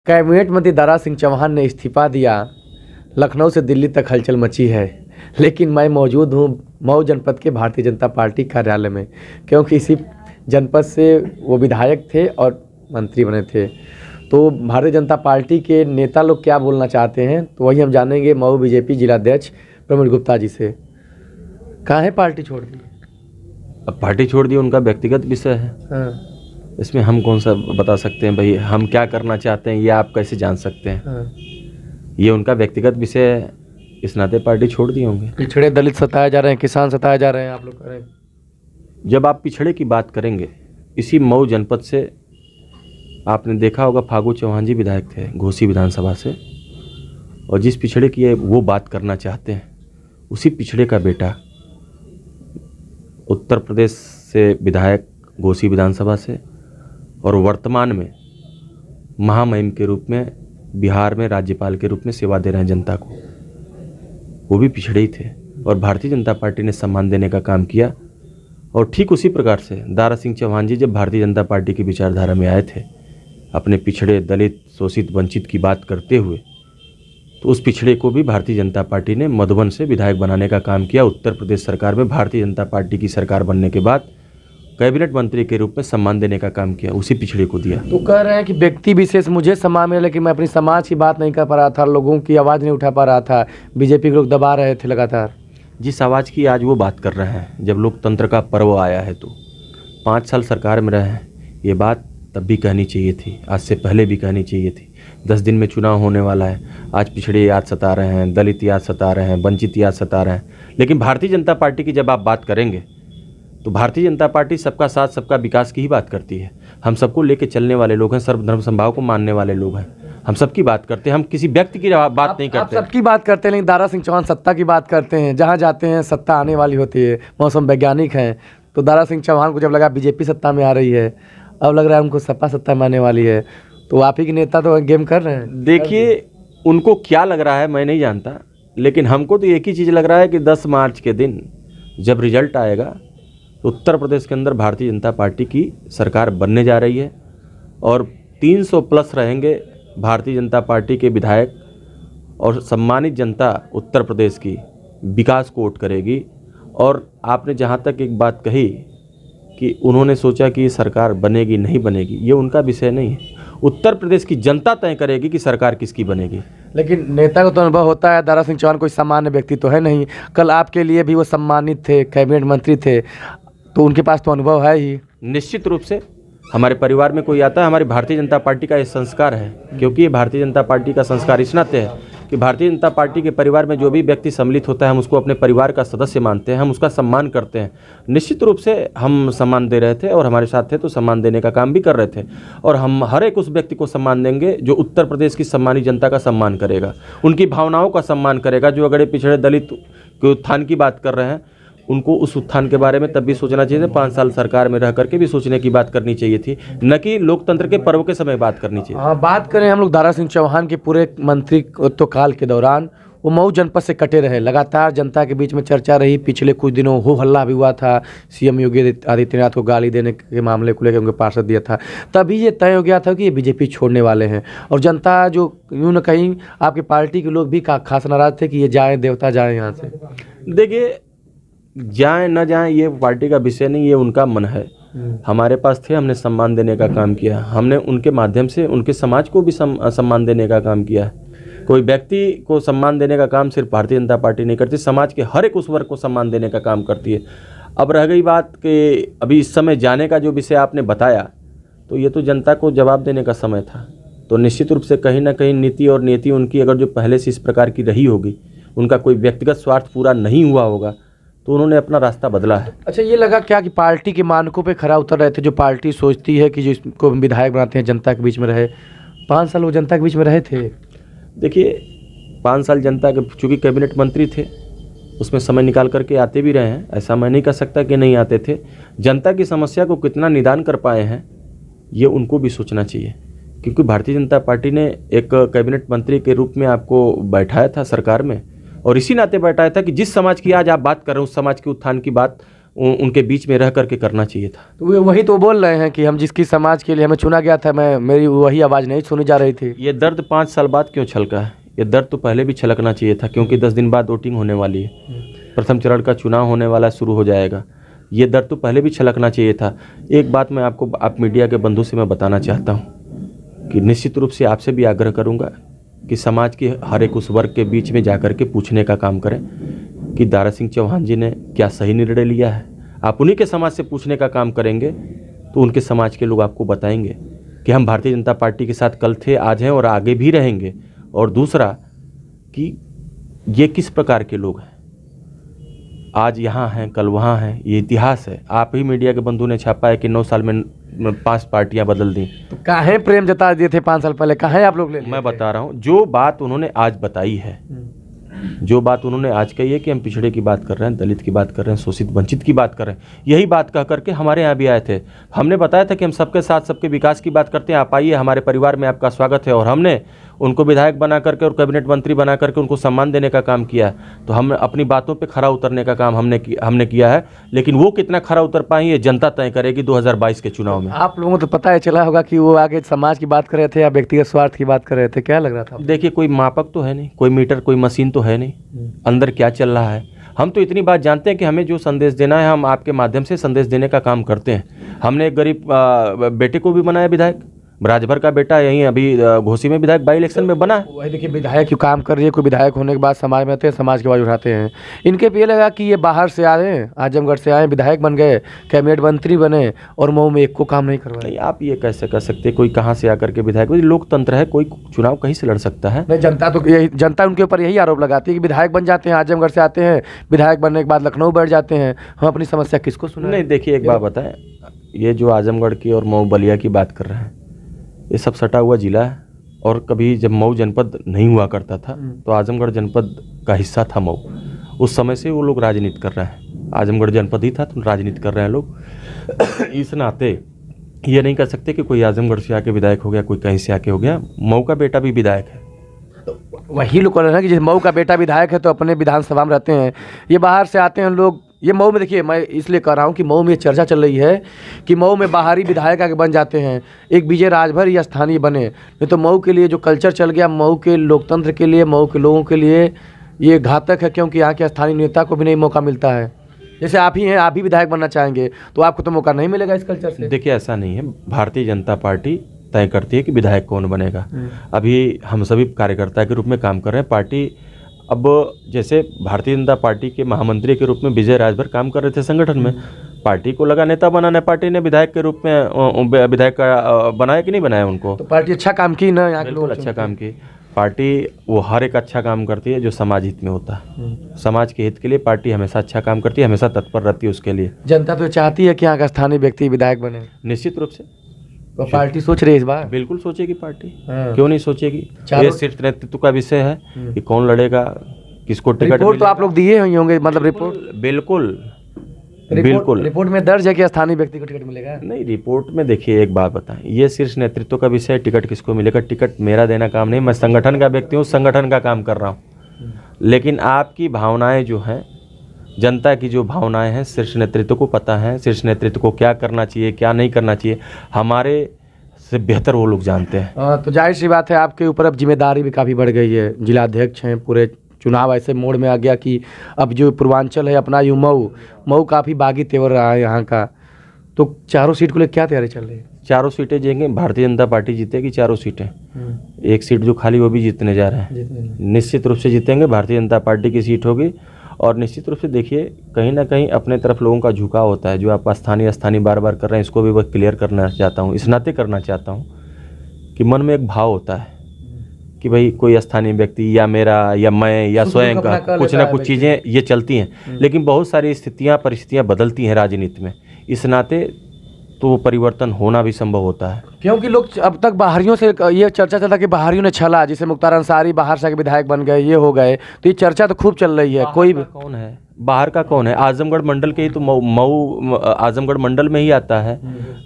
Cabinet मंत्री दारा सिंह चौहान ने इस्तीफा दिया। लखनऊ से दिल्ली तक हलचल मची है, लेकिन मैं मौजूद हूँ मऊ जनपद के भारतीय जनता पार्टी कार्यालय में, क्योंकि इसी जनपद से वो विधायक थे और मंत्री बने थे। तो भारतीय जनता पार्टी के नेता लोग क्या बोलना चाहते हैं, तो वही हम जानेंगे मऊ बीजेपी जिलाध्यक्ष प्रमोद गुप्ता जी से। कहाँ है पार्टी छोड़ दी? अब पार्टी छोड़ दी उनका व्यक्तिगत विषय है। हाँ। इसमें हम कौन सा बता सकते हैं भाई, हम क्या करना चाहते हैं ये आप कैसे जान सकते हैं? हाँ। ये उनका व्यक्तिगत विषय है, इस नाते पार्टी छोड़ दिए होंगे। पिछड़े दलित सताए जा रहे हैं, किसान सताए जा रहे हैं, आप लोग कह रहे हैं। जब आप पिछड़े की बात करेंगे, इसी मऊ जनपद से आपने देखा होगा फागू चौहान जी विधायक थे घोसी विधानसभा से, और जिस पिछड़े की वो बात करना चाहते हैं उसी पिछड़े का बेटा उत्तर प्रदेश से विधायक घोसी विधानसभा से, और वर्तमान में महामहिम के रूप में बिहार में राज्यपाल के रूप में सेवा दे रहे हैं जनता को, वो भी पिछड़े ही थे। और भारतीय जनता पार्टी ने सम्मान देने का काम किया। और ठीक उसी प्रकार से दारा सिंह चौहान जी जब भारतीय जनता पार्टी की विचारधारा में आए थे, अपने पिछड़े दलित शोषित वंचित की बात करते हुए, तो उस पिछड़े को भी भारतीय जनता पार्टी ने मधुबन से विधायक बनाने का काम किया। उत्तर प्रदेश सरकार में भारतीय जनता पार्टी की सरकार बनने के बाद कैबिनेट मंत्री के रूप में सम्मान देने का काम किया, उसी पिछड़े को दिया। तो कह रहे हैं कि व्यक्ति विशेष मुझे सम्मान मिला, लेकिन मैं अपनी समाज की बात नहीं कर पा रहा था, लोगों की आवाज़ नहीं उठा पा रहा था, बीजेपी के लोग दबा रहे थे लगातार। जिस आवाज़ की आज वो बात कर रहे हैं, जब लोकतंत्र का पर्व आया है, तो 5 साल सरकार में रहे हैं, ये बात तब भी कहनी चाहिए थी, आज से पहले भी कहनी चाहिए थी। 10 दिन में चुनाव होने वाला है, आज पिछड़े याद सता रहे हैं, दलित याद सता रहे हैं, वंचित याद सता रहे हैं। लेकिन भारतीय जनता पार्टी की जब आप बात करेंगे, तो भारतीय जनता पार्टी सबका साथ सबका विकास की ही बात करती है। हम सबको लेके चलने वाले लोग हैं, सर्वधर्म समभाव को मानने वाले लोग हैं, हम सबकी बात करते हैं, हम किसी व्यक्ति की बात नहीं करते। आप सबकी बात करते हैं, लेकिन दारा सिंह चौहान सत्ता की बात करते हैं। जहाँ जाते हैं सत्ता आने वाली होती है, मौसम वैज्ञानिक हैं। तो दारा सिंह चौहान को जब लगा बीजेपी सत्ता में आ रही है, अब लग रहा है उनको सपा सत्ता में आने वाली है, तो आप ही के नेता तो गेम कर रहे हैं। देखिए, उनको क्या लग रहा है मैं नहीं जानता, लेकिन हमको तो एक ही चीज़ लग रहा है कि 10 मार्च के दिन जब रिजल्ट आएगा, तो उत्तर प्रदेश के अंदर भारतीय जनता पार्टी की सरकार बनने जा रही है, और 300 प्लस रहेंगे भारतीय जनता पार्टी के विधायक, और सम्मानित जनता उत्तर प्रदेश की विकास को वोट करेगी। और आपने जहाँ तक एक बात कही कि उन्होंने सोचा कि सरकार बनेगी नहीं बनेगी, ये उनका विषय नहीं है। उत्तर प्रदेश की जनता तय करेगी कि सरकार किसकी बनेगी। लेकिन नेता को तो अनुभव होता है, दारा सिंह चौहान कोई सामान्य व्यक्ति तो है नहीं। कल आपके लिए भी वो सम्मानित थे, कैबिनेट मंत्री थे, तो उनके पास तो अनुभव है ही। निश्चित रूप से हमारे परिवार में कोई आता है, हमारी भारतीय जनता पार्टी का ये संस्कार है, क्योंकि ये भारतीय जनता पार्टी का संस्कार इस नाते है कि भारतीय जनता पार्टी के परिवार में जो भी व्यक्ति सम्मिलित होता है, हम उसको अपने परिवार का सदस्य मानते हैं, हम उसका सम्मान करते हैं। निश्चित रूप से हम सम्मान दे रहे थे, और हमारे साथ थे तो सम्मान देने का काम भी कर रहे थे। और हम हर एक उस व्यक्ति को सम्मान देंगे जो उत्तर प्रदेश की सम्मानित जनता का सम्मान करेगा, उनकी भावनाओं का सम्मान करेगा। जो अगड़े पिछड़े दलित के उत्थान की बात कर रहे हैं, उनको उस उत्थान के बारे में तब भी सोचना चाहिए था, 5 साल सरकार में रह करके भी सोचने की बात करनी चाहिए थी, न कि लोकतंत्र के पर्व के समय बात करनी चाहिए। हाँ, बात करें हम लोग दारा सिंह चौहान के पूरे मंत्रित्व काल के दौरान, वो मऊ जनपद से कटे रहे, लगातार जनता के बीच में चर्चा रही। पिछले कुछ दिनों हो हल्ला भी हुआ था, सीएम योगी आदित्यनाथ को गाली देने के मामले को लेकर उनके पार्षद दिया था। तभी ये तय हो गया था कि ये बीजेपी छोड़ने वाले हैं, और जनता जो यूँ न कहीं आपकी पार्टी के लोग भी खास नाराज थे कि ये जाए देवता जाए यहाँ से। देखिए, जाएं न जाएं ये पार्टी का विषय नहीं, ये उनका मन है। हमारे पास थे, हमने सम्मान देने का काम किया, हमने उनके माध्यम से उनके समाज को भी सम्मान देने का काम किया है। कोई व्यक्ति को सम्मान देने का काम सिर्फ भारतीय जनता पार्टी नहीं करती, समाज के हर एक उस वर्ग को सम्मान देने का काम करती है। अब रह गई बात कि अभी इस समय जाने का जो विषय आपने बताया, तो ये तो जनता को जवाब देने का समय था। तो निश्चित रूप से कहीं ना कहीं नीति और नीति उनकी अगर जो पहले से इस प्रकार की रही होगी, उनका कोई व्यक्तिगत स्वार्थ पूरा नहीं हुआ होगा, तो उन्होंने अपना रास्ता बदला है। अच्छा, ये लगा क्या कि पार्टी के मानकों पे खरा उतर रहे थे? जो पार्टी सोचती है कि जिसको विधायक बनाते हैं जनता के बीच में रहे, 5 साल वो जनता के बीच में रहे थे। देखिए, 5 साल जनता के, चूँकि कैबिनेट मंत्री थे, उसमें समय निकाल करके आते भी रहे हैं, ऐसा मैं नहीं कह सकता कि नहीं आते थे। जनता की समस्या को कितना निदान कर पाए हैं, ये उनको भी सोचना चाहिए, क्योंकि भारतीय जनता पार्टी ने एक कैबिनेट मंत्री के रूप में आपको बैठाया था सरकार में, और इसी नाते बैठाया था कि जिस समाज की आज आप बात कर रहे हैं, उस समाज के उत्थान की बात उनके बीच में रह करके करना चाहिए था। तो वही तो बोल रहे हैं कि हम जिसकी समाज के लिए हमें चुना गया था, मेरी वही आवाज़ नहीं सुनी जा रही थी। ये दर्द 5 साल बाद क्यों छलका है? ये दर्द तो पहले भी छलकना चाहिए था, क्योंकि 10 दिन बाद वोटिंग होने वाली है, प्रथम चरण का चुनाव होने वाला शुरू हो जाएगा। ये दर्द तो पहले भी छलकना चाहिए था। एक बात मैं आपको, आप मीडिया के बंधु से मैं बताना चाहता हूँ कि निश्चित रूप से आपसे भी आग्रह करूँगा कि समाज के हर एक उस वर्ग के बीच में जाकर के पूछने का काम करें कि दारा सिंह चौहान जी ने क्या सही निर्णय लिया है। आप उन्हीं के समाज से पूछने का काम करेंगे तो उनके समाज के लोग आपको बताएंगे कि हम भारतीय जनता पार्टी के साथ कल थे, आज हैं और आगे भी रहेंगे। और दूसरा कि ये किस प्रकार के लोग हैं, आज यहाँ हैं कल वहाँ हैं, ये इतिहास है। आप ही मीडिया के बंधु ने छापा है कि 9 साल में 5 पार्टियां बदल दी। तो काहे प्रेम जता दिए थे 5 साल पहले, काहे आप लोग ले लिए मैं थे? बता रहा हूँ, जो बात उन्होंने आज बताई है, जो बात उन्होंने आज कही है कि हम पिछड़े की बात कर रहे हैं, दलित की बात कर रहे हैं, शोषित वंचित की बात कर रहे हैं, यही बात कह करके हमारे यहाँ भी आए थे। हमने बताया था कि हम सबके साथ सबके विकास की बात करते हैं, आप आइए, हमारे परिवार में आपका स्वागत है। और हमने उनको विधायक बना करके और कैबिनेट मंत्री बना करके उनको सम्मान देने का काम किया। तो हम अपनी बातों पे खरा उतरने का काम हमने किया है, लेकिन वो कितना खरा उतर पाए ये जनता तय करेगी 2022 के चुनाव में। आप लोगों को तो पता है चला होगा कि वो आगे समाज की बात कर रहे थे या व्यक्तिगत स्वार्थ की बात कर रहे थे, क्या लग रहा था? देखिए, कोई मापक तो है नहीं, कोई मीटर, कोई मशीन तो है नहीं, अंदर क्या चल रहा है। हम तो इतनी बात जानते हैं कि हमें जो संदेश देना है हम आपके माध्यम से संदेश देने का काम करते हैं। हमने एक गरीब बेटे को भी बनाया विधायक, राजभर का बेटा यहीं अभी घोसी में विधायक बाई इलेक्शन में बना है। वही देखिए, विधायक क्यों काम कर रही है, कोई विधायक होने के बाद समाज में आते हैं, समाज की आवाज़ उठाते हैं। इनके पे ये लगा कि ये बाहर से आए, आजमगढ़ से आए, विधायक बन गए, कैबिनेट मंत्री बने और मऊ में एक को काम नहीं करवाए। नहीं, आप ये कैसे कर सकते, कोई कहाँ से आकर के विधायक, लोकतंत्र है, कोई चुनाव कहीं से लड़ सकता है। नहीं, जनता उनके ऊपर यही आरोप लगाती है कि विधायक बन जाते हैं, आजमगढ़ से आते हैं, विधायक बनने के बाद लखनऊ बैठ जाते हैं, हम अपनी समस्या किसको सुनाएं? नहीं, देखिए एक बात बताएं, ये जो आजमगढ़ की और मऊ बलिया की बात कर रहे हैं, ये सब सटा हुआ जिला है। और कभी जब मऊ जनपद नहीं हुआ करता था तो आजमगढ़ जनपद का हिस्सा था मऊ। उस समय से वो लोग राजनीति कर रहे हैं, आजमगढ़ जनपद ही था तो राजनीति कर रहे हैं लोग। इस नाते ये नहीं कर सकते कि कोई आजमगढ़ से आके विधायक हो गया, कोई कहीं से आके हो गया। मऊ का बेटा भी विधायक है। तो वही लोग कह रहे हैं कि जैसे मऊ का बेटा विधायक है तो अपने विधानसभा में रहते हैं, ये बाहर से आते हैं लोग। ये मऊ में देखिए, मैं इसलिए कह रहा हूँ कि मऊ में ये चर्चा चल रही है कि मऊ में बाहरी विधायक आके बन जाते हैं, एक विजय राजभर या स्थानीय बने। नहीं तो मऊ के लिए जो कल्चर चल गया, मऊ के लोकतंत्र के लिए, मऊ के लोगों के लिए ये घातक है, क्योंकि यहाँ के स्थानीय नेता को भी नहीं मौका मिलता है। जैसे आप ही हैं, आप भी विधायक बनना चाहेंगे तो आपको तो मौका नहीं मिलेगा इस कल्चर से। देखिए, ऐसा नहीं है, भारतीय जनता पार्टी तय करती है कि विधायक कौन बनेगा। अभी हम सभी कार्यकर्ता के रूप में काम कर रहे हैं। पार्टी अब जैसे भारतीय जनता पार्टी के महामंत्री के रूप में विजय राजभर काम कर रहे थे संगठन में, पार्टी को लगा नेता बनाना, पार्टी ने विधायक के रूप में विधायक का बनाया कि नहीं बनाया उनको। तो पार्टी अच्छा काम की ना, यहाँ के लोग अच्छा काम की। पार्टी वो हर एक अच्छा काम करती है जो समाज हित में होता है। समाज के हित के लिए पार्टी हमेशा अच्छा काम करती है, हमेशा तत्पर रहती है उसके लिए। जनता तो चाहती है कि यहाँ का स्थानीय व्यक्ति विधायक बने। निश्चित रूप से तो पार्टी सोच रही है इस बार। बिल्कुल सोचेगी पार्टी, हाँ। क्यों नहीं सोचेगी। ये सिर्फ नेतृत्व का विषय है कि कौन लड़ेगा, किसको टिकट। रिपोर्ट तो आप लोग दिए ही होंगे, मतलब रिपोर्ट बिल्कुल रिपोर्ट में दर्ज है कि स्थानीय व्यक्ति को टिकट मिलेगा। नहीं, रिपोर्ट में देखिए एक बात बताएं, ये सिर्फ नेतृत्व का विषय है। टिकट किसको मिलेगा, टिकट मेरा देना काम नहीं, मैं संगठन का व्यक्ति हूँ, संगठन का काम कर रहा हूँ। लेकिन आपकी भावनाएं जो हैं, जनता की जो भावनाएं हैं, शीर्ष नेतृत्व को पता है, शीर्ष नेतृत्व को क्या करना चाहिए, क्या नहीं करना चाहिए, हमारे से बेहतर वो लोग जानते हैं। तो जाहिर सी बात है आपके ऊपर अब जिम्मेदारी भी काफ़ी बढ़ गई है। जिलाध्यक्ष हैं, पूरे चुनाव ऐसे मोड़ में आ गया कि अब जो पूर्वांचल है अपना यूँ मऊ काफ़ी बागी तेवर रहा है यहाँ का। तो चारों सीट को लेकर क्या तैयारी चल रही है? चारों सीटें जीतेंगे, भारतीय जनता पार्टी जीतेगी चारों सीटें। एक सीट जो खाली वो भी जीतने जा रहे हैं, निश्चित रूप से जीतेंगे। भारतीय जनता पार्टी की सीट होगी। और निश्चित रूप से देखिए, कहीं ना कहीं अपने तरफ लोगों का झुकाव होता है। जो आप स्थानीय बार बार कर रहे हैं, इसको भी वह क्लियर करना चाहता हूँ, इस नाते करना चाहता हूँ कि मन में एक भाव होता है कि भाई कोई स्थानीय व्यक्ति या मेरा या मैं या स्वयं का कुछ ना कुछ चीज़ें ये चलती हैं। लेकिन बहुत सारी परिस्थितियाँ बदलती हैं राजनीति में, इस नाते तो वो परिवर्तन होना भी संभव होता है। क्योंकि लोग अब तक बाहरियों से ये चर्चा चलता कि बाहरियों ने छला, जैसे मुख्तार अंसारी बाहर से विधायक बन गए, ये हो गए, तो ये चर्चा तो खूब चल रही है। कोई कौन है बाहर का, कौन है? आजमगढ़ मंडल के ही तो मऊ आजमगढ़ मंडल में ही आता है,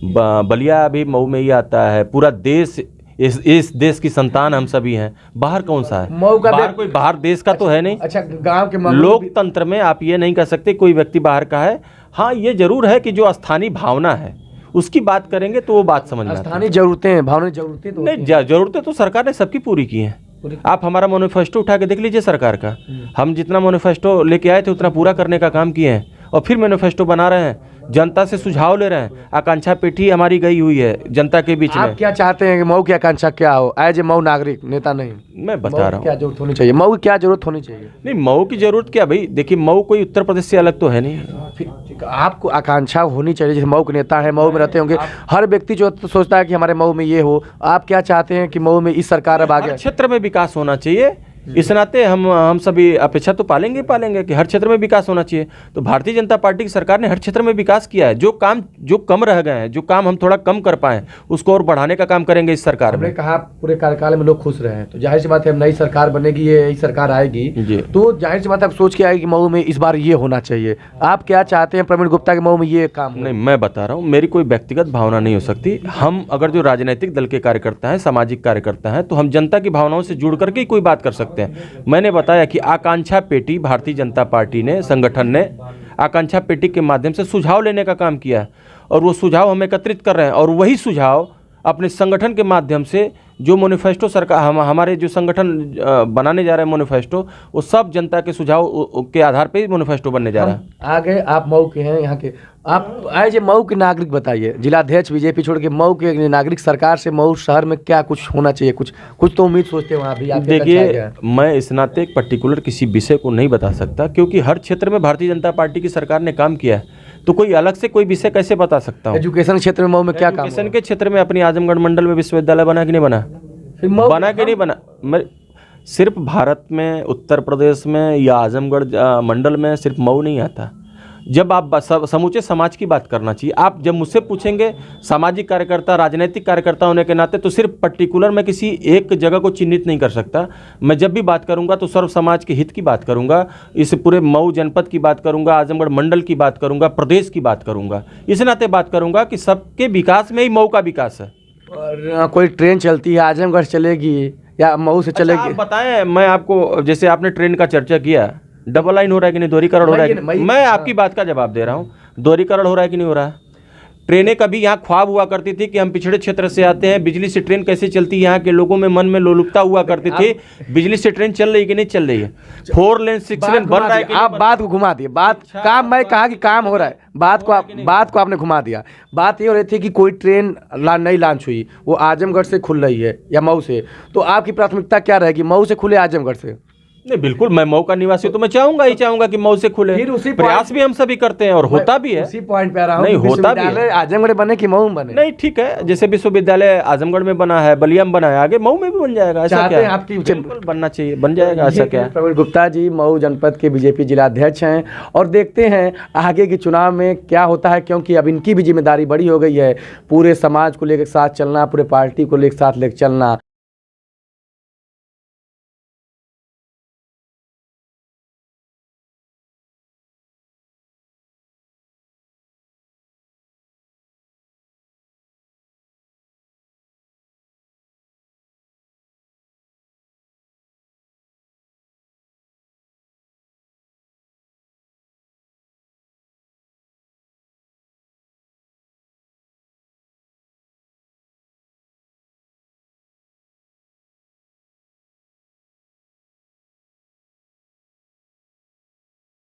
बलिया भी मऊ में ही आता है। पूरा देश, इस देश की संतान हम सभी हैं। बाहर कौन सा है? मऊ का कोई बाहर देश का तो है नहीं। अच्छा, गांव के लोकतंत्र में आप ये नहीं कह सकते कोई व्यक्ति बाहर का है। हाँ, ये जरूर है कि जो स्थानीय भावना है उसकी बात करेंगे तो वो बात समझ में आती है। स्थानीय जरूरतें, भावनाएं जरूरतें तो नहीं, जरूरतें तो सरकार ने सबकी पूरी की हैं। आप हमारा मैनिफेस्टो उठा के देख लीजिए सरकार का, हम जितना मैनिफेस्टो लेके आए थे उतना पूरा करने का काम किए हैं और फिर मैनिफेस्टो बना रहे हैं, जनता से सुझाव ले रहे हैं। आकांक्षा पेटी हमारी गई हुई है जनता के बीच में। आप क्या चाहते हैं कि मऊ की आकांक्षा क्या हो? एज ए मऊ नागरिक, नेता नहीं, मैं बता रहा हूँ क्या जरूरत होनी चाहिए, मऊ की क्या जरूरत होनी चाहिए? नहीं, मऊ की जरूरत क्या भाई, देखिए मऊ कोई उत्तर प्रदेश से अलग तो है नहीं। आपको आकांक्षा होनी चाहिए, जैसे मऊ के नेता है, मऊ में रहते होंगे, हर व्यक्ति जो सोचता है कि हमारे मऊ में ये हो। आप क्या चाहते हैं कि मऊ में इस सरकार अब आगे क्षेत्र में विकास होना चाहिए। इस नाते हम सभी अपेक्षा तो पालेंगे कि हर क्षेत्र में विकास होना चाहिए। तो भारतीय जनता पार्टी की सरकार ने हर क्षेत्र में विकास किया है। जो कम रह गए हैं, जो काम हम थोड़ा कम कर पाए, उसको और बढ़ाने का काम करेंगे इस सरकार में। हमने कहा पूरे कार्यकाल में लोग खुश रहे हैं, तो जाहिर सी बात है नई सरकार बनेगी, ये नई सरकार आएगी तो जाहिर सी बात है आप सोच के आएगी कि मऊ में इस बार ये होना चाहिए। आप क्या चाहते हैं प्रवीण गुप्ता के मऊ में ये काम? नहीं, मैं बता रहा हूँ, मेरी कोई व्यक्तिगत भावना नहीं हो सकती। हम अगर जो राजनीतिक दल के कार्यकर्ता हैं, सामाजिक कार्यकर्ता हैं, तो हम जनता की भावनाओं से जुड़ करके ही कोई बात कर सकते हैं। मैंने बताया कि आकांक्षा पेटी भारतीय जनता पार्टी ने, संगठन ने आकांक्षा पेटी के माध्यम से सुझाव लेने का काम किया है और वो सुझाव हम एकत्रित कर रहे हैं और वही सुझाव अपने संगठन के माध्यम से जो मैनिफेस्टो सरकार हमारे जो संगठन बनाने जा रहे हैं मैनिफेस्टो, वो सब जनता के सुझाव के आधार पे मैनिफेस्टो बनने जा रहा है। आगे आप मऊ के हैं, यहाँ के आप आए मऊ के नागरिक बताइए, जिलाध्यक्ष बीजेपी छोड़ के मऊ के नागरिक, सरकार से मऊ शहर में क्या कुछ होना चाहिए? कुछ तो उम्मीद सोचते हैं वहाँ भी? देखिए, मैं इस नाते एक पर्टिकुलर किसी विषय को नहीं बता सकता क्योंकि हर क्षेत्र में भारतीय जनता पार्टी की सरकार ने काम किया है, तो कोई अलग से कोई विषय कैसे बता सकता हूँ? एजुकेशन क्षेत्र में मऊ में क्या काम? एजुकेशन के क्षेत्र में अपनी आजमगढ़ मंडल में विश्वविद्यालय बना कि नहीं बना? बना कि नहीं बना? सिर्फ भारत में, उत्तर प्रदेश में या आजमगढ़ मंडल में सिर्फ मऊ नहीं आता। जब आप समूचे समाज की बात करना चाहिए। आप जब मुझसे पूछेंगे सामाजिक कार्यकर्ता, राजनीतिक कार्यकर्ता होने के नाते, तो सिर्फ पर्टिकुलर मैं किसी एक जगह को चिन्हित नहीं कर सकता। मैं जब भी बात करूंगा तो सर्व समाज के हित की बात करूंगा, इस पूरे मऊ जनपद की बात करूंगा, आजमगढ़ मंडल की बात करूंगा, प्रदेश की बात करूंगा। इस नाते बात करूंगा कि सबके विकास में ही मऊ का विकास है। और कोई ट्रेन चलती है आजमगढ़ चलेगी या मऊ से चलेगी? आप बताएं, मैं आपको, जैसे आपने ट्रेन का चर्चा किया, डबल लाइन हो रहा है कि नहीं, दोहरीकरण हो रहा है? मैं आपकी बात का जवाब दे रहा हूँ, दोहरीकरण हो रहा है कि नहीं हो रहा है? ट्रेनें कभी यहाँ ख्वाब हुआ करती थी कि हम पिछड़े क्षेत्र से आते हैं, बिजली से ट्रेन कैसे चलती है, यहाँ के लोगों में मन में लोलुपता हुआ करती थी, बिजली से ट्रेन चल रही है कि नहीं चल रही है? 4 लेन 6 लेन बन रहा है। आप बात को घुमा दिए, बात काम, मैं कहा कि काम हो रहा है, बात को आपने घुमा दिया। बात ये हो रही थी कि कोई ट्रेन नई लॉन्च हुई, वो आजमगढ़ से खुल रही है या मऊ से, तो आपकी प्राथमिकता क्या रहेगी, मऊ से खुले आजमगढ़ से? नहीं, बिल्कुल, मैं मऊ का निवासी तो मैं चाहूंगा कि मऊ से खुले। फिर उसी प्रयास भी हम सभी करते हैं और होता भी है। उसी पॉइंट पे आ रहा हूं, नहीं, होता भी है। आजमगढ़ बने कि मऊ में बने? नहीं, ठीक है, जैसे विश्वविद्यालय आजमगढ़ में बना है, बलिया में बना है, आगे मऊ में भी बन जाएगा। ऐसा क्या है? आपकी बिल्कुल बनना चाहिए, बन जाएगा। ऐसा क्या है? प्रवीण गुप्ता जी मऊ जनपद के बीजेपी जिलाध्यक्ष हैं और देखते हैं आगे के चुनाव में क्या होता है, क्योंकि अब इनकी भी जिम्मेदारी बड़ी हो गई है, पूरे समाज को लेकर साथ चलना, पूरे पार्टी को लेकर साथ लेकर चलना।